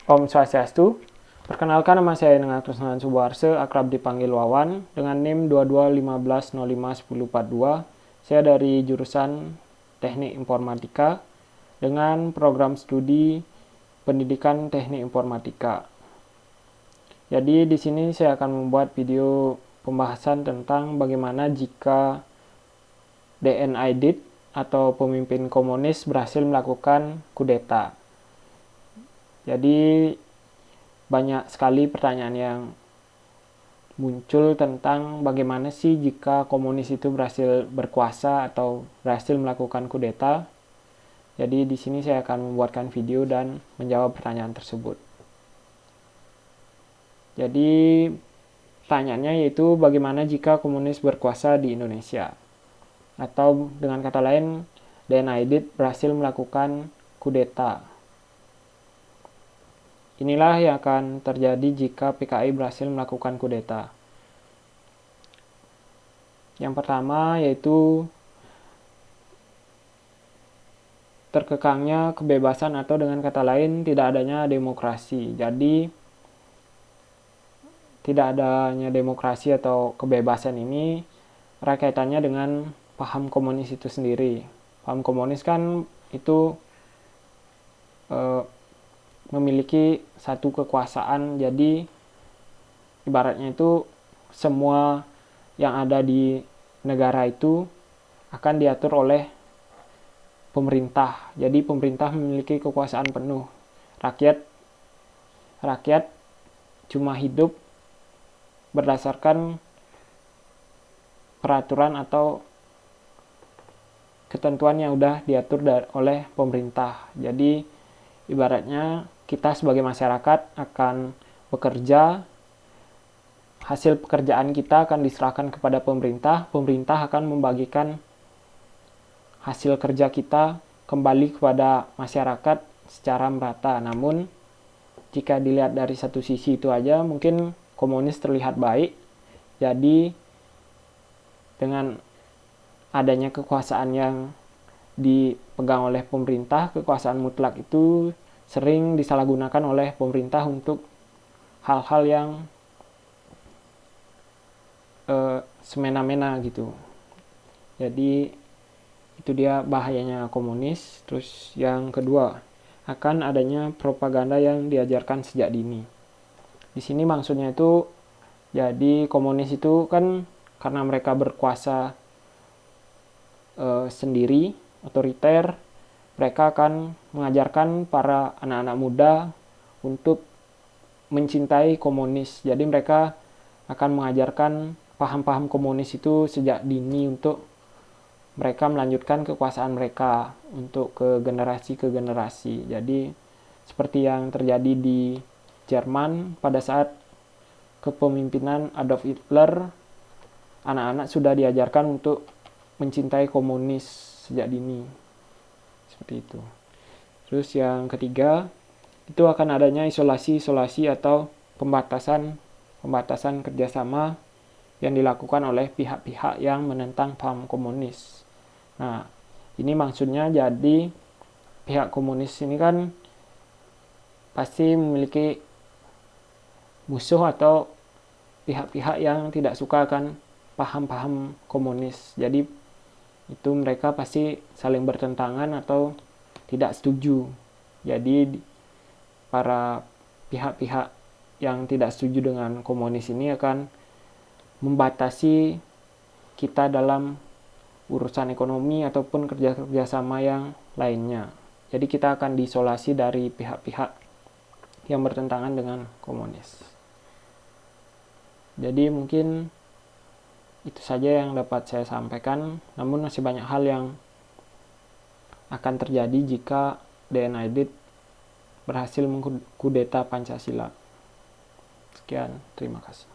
Om Swastiastu. Perkenalkan, nama saya dengan Kusnahan Suboarse, akrab dipanggil Wawan, dengan NIM 2215051042. Saya dari jurusan Teknik Informatika dengan program studi Pendidikan Teknik Informatika. Jadi di sini saya akan membuat video pembahasan tentang bagaimana jika DNIDIT atau pemimpin komunis berhasil melakukan kudeta. Jadi banyak sekali pertanyaan yang muncul tentang bagaimana sih jika komunis itu berhasil berkuasa atau berhasil melakukan kudeta. Jadi di sini saya akan membuatkan video dan menjawab pertanyaan tersebut. Jadi pertanyaannya yaitu bagaimana jika komunis berkuasa di Indonesia? Atau dengan kata lain, DNIDIT berhasil melakukan kudeta. Inilah yang akan terjadi jika PKI berhasil melakukan kudeta. Yang pertama yaitu terkekangnya kebebasan atau dengan kata lain tidak adanya demokrasi. Jadi tidak adanya demokrasi atau kebebasan ini erat kaitannya dengan paham komunis itu sendiri. Paham komunis kan itu memiliki satu kekuasaan, jadi ibaratnya itu semua yang ada di negara itu akan diatur oleh pemerintah. Jadi pemerintah memiliki kekuasaan penuh. Rakyat cuma hidup berdasarkan peraturan atau ketentuan yang udah diatur oleh pemerintah. Jadi ibaratnya kita sebagai masyarakat akan bekerja, hasil pekerjaan kita akan diserahkan kepada pemerintah, pemerintah akan membagikan hasil kerja kita kembali kepada masyarakat secara merata. Namun jika dilihat dari satu sisi itu aja, mungkin komunis terlihat baik. Jadi dengan adanya kekuasaan yang dipegang oleh pemerintah, kekuasaan mutlak itu sering disalahgunakan oleh pemerintah untuk hal-hal yang semena-mena gitu. Jadi itu dia bahayanya komunis. Terus yang kedua, akan adanya propaganda yang diajarkan sejak dini. Di sini maksudnya itu, jadi komunis itu kan karena mereka berkuasa sendiri, otoriter, mereka akan mengajarkan para anak-anak muda untuk mencintai komunis. Jadi mereka akan mengajarkan paham-paham komunis itu sejak dini untuk mereka melanjutkan kekuasaan mereka untuk ke generasi. Jadi seperti yang terjadi di Jerman pada saat kepemimpinan Adolf Hitler, anak-anak sudah diajarkan untuk mencintai komunis sejak dini. Seperti itu. Terus yang ketiga, itu akan adanya isolasi atau pembatasan kerjasama yang dilakukan oleh pihak-pihak yang menentang paham komunis. Nah, ini maksudnya jadi pihak komunis ini kan pasti memiliki musuh atau pihak-pihak yang tidak suka akan paham-paham komunis. Jadi itu mereka pasti saling bertentangan atau tidak setuju. Jadi para pihak-pihak yang tidak setuju dengan komunis ini akan membatasi kita dalam urusan ekonomi ataupun kerja sama yang lainnya. Jadi kita akan diisolasi dari pihak-pihak yang bertentangan dengan komunis. Jadi mungkin itu saja yang dapat saya sampaikan, namun masih banyak hal yang akan terjadi jika DNIDIT berhasil mengkudeta Pancasila. Sekian, terima kasih.